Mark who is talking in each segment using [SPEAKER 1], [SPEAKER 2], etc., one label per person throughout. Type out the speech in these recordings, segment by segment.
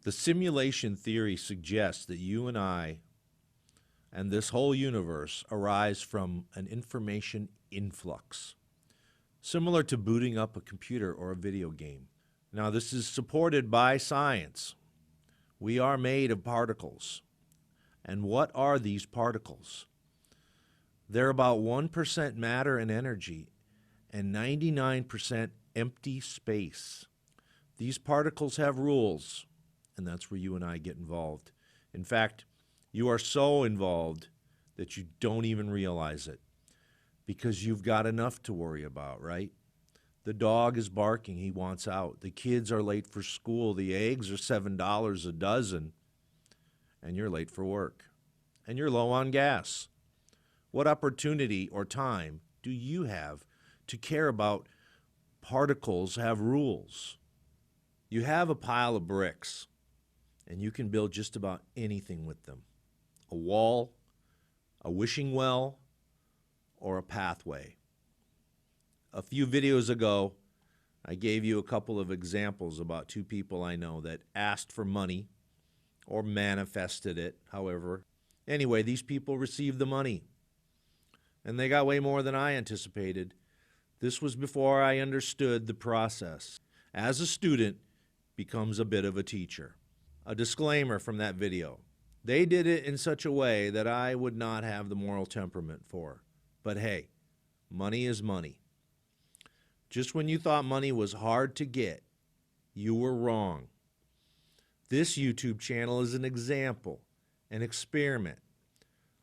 [SPEAKER 1] The simulation theory suggests that you and I and this whole universe arise from an information influx, similar to booting up a computer or a video game. Now, this is supported by science. We are made of particles. And what are these particles? They're about 1% matter and energy and 99% empty space. These particles have rules, and that's where you and I get involved. In fact, you are so involved that you don't even realize it because you've got enough to worry about, right? The dog is barking, he wants out. The kids are late for school. The eggs are $7 a dozen, and you're late for work. And you're low on gas. What opportunity or time do you have to care about particles have rules? You have a pile of bricks, and you can build just about anything with them. A wall, a wishing well, or a pathway. A few videos ago, I gave you a couple of examples about two people I know that asked for money or manifested it, however. Anyway, these people received the money, and they got way more than I anticipated. This was before I understood the process. As a student becomes a bit of a teacher. A disclaimer from that video. They did it in such a way that I would not have the moral temperament for. But hey, money is money. Just when you thought money was hard to get, you were wrong. This YouTube channel is an example, an experiment.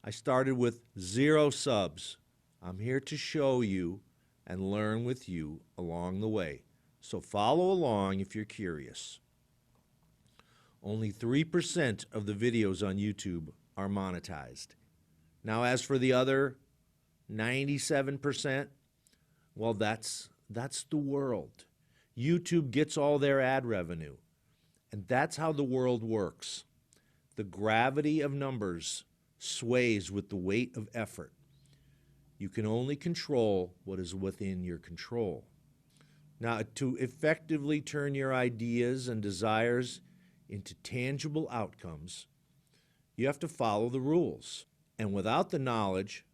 [SPEAKER 1] I started with 0 subs. I'm here to show you and learn with you along the way. So follow along if you're curious. Only 3% of the videos on YouTube are monetized. Now, as for the other 97%, well, that's the world. YouTube gets all their ad revenue, and that's how the world works. The gravity of numbers sways with the weight of effort. You can only control what is within your control. Now, to effectively turn your ideas and desires into tangible outcomes, you have to follow the rules. And without the knowledge,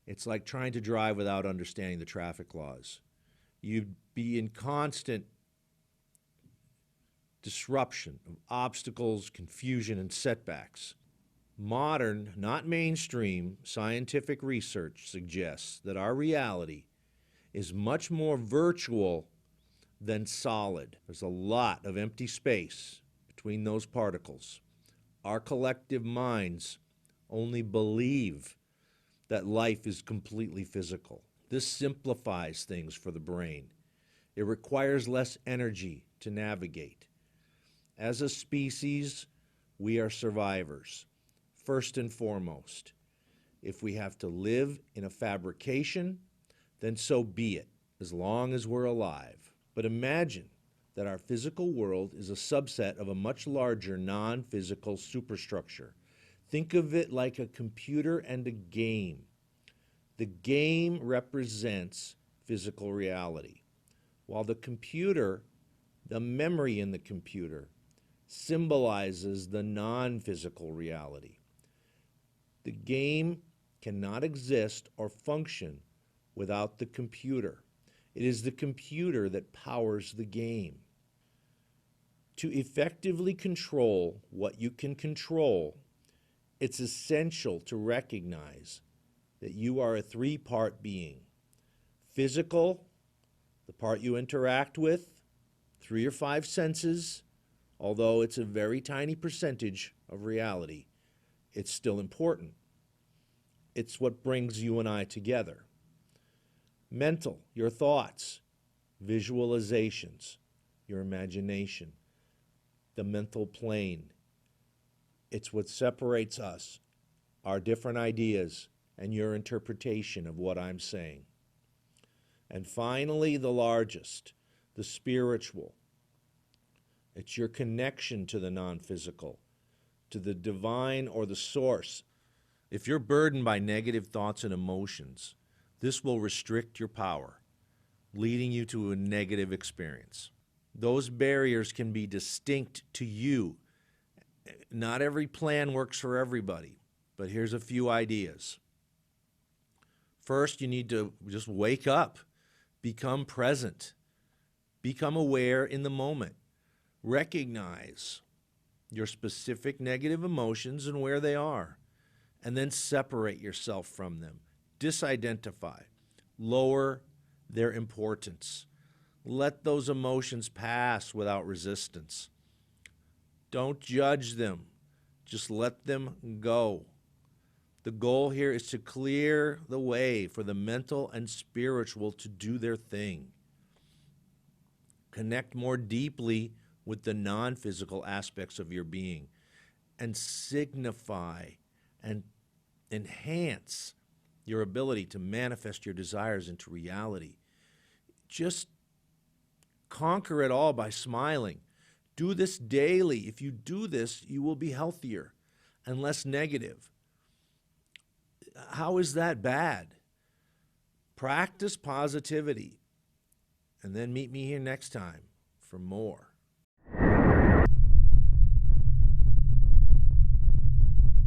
[SPEAKER 1] it's like trying to drive without understanding the traffic laws. You'd be in constant disruption of obstacles, confusion, and setbacks. Modern, not mainstream, scientific research suggests that our reality is much more virtual than solid. There's a lot of empty space between those particles. Our collective minds only believe that life is completely physical. This simplifies things for the brain. It requires less energy to navigate. As a species, we are survivors, first and foremost. If we have to live in a fabrication, then so be it, as long as we're alive. But imagine that our physical world is a subset of a much larger non-physical superstructure. Think of it like a computer and a game. The game represents physical reality, while the computer, the memory in the computer, symbolizes the non-physical reality. The game cannot exist or function without the computer. It is the computer that powers the game. To effectively control what you can control, it's essential to recognize that you are a 3-part being. Physical, the part you interact with, 3 or 5 senses, although it's a very tiny percentage of reality, it's still important. It's what brings you and I together. Mental, your thoughts, visualizations, your imagination, the mental plane. It's what separates us, our different ideas, and your interpretation of what I'm saying. And finally, the largest, the spiritual. It's your connection to the non-physical, to the divine or the source. If you're burdened by negative thoughts and emotions, this will restrict your power, leading you to a negative experience. Those barriers can be distinct to you. Not every plan works for everybody, but here's a few ideas. First, you need to just wake up, become present, become aware in the moment. Recognize your specific negative emotions and where they are, and then separate yourself from them. Disidentify, lower their importance. Let those emotions pass without resistance. Don't judge them, just let them go. The goal here is to clear the way for the mental and spiritual to do their thing. Connect more deeply with the non-physical aspects of your being and signify and enhance your ability to manifest your desires into reality. Just conquer it all by smiling. Do this daily. If you do this, you will be healthier and less negative. How is that bad? Practice positivity, and then meet me here next time for more.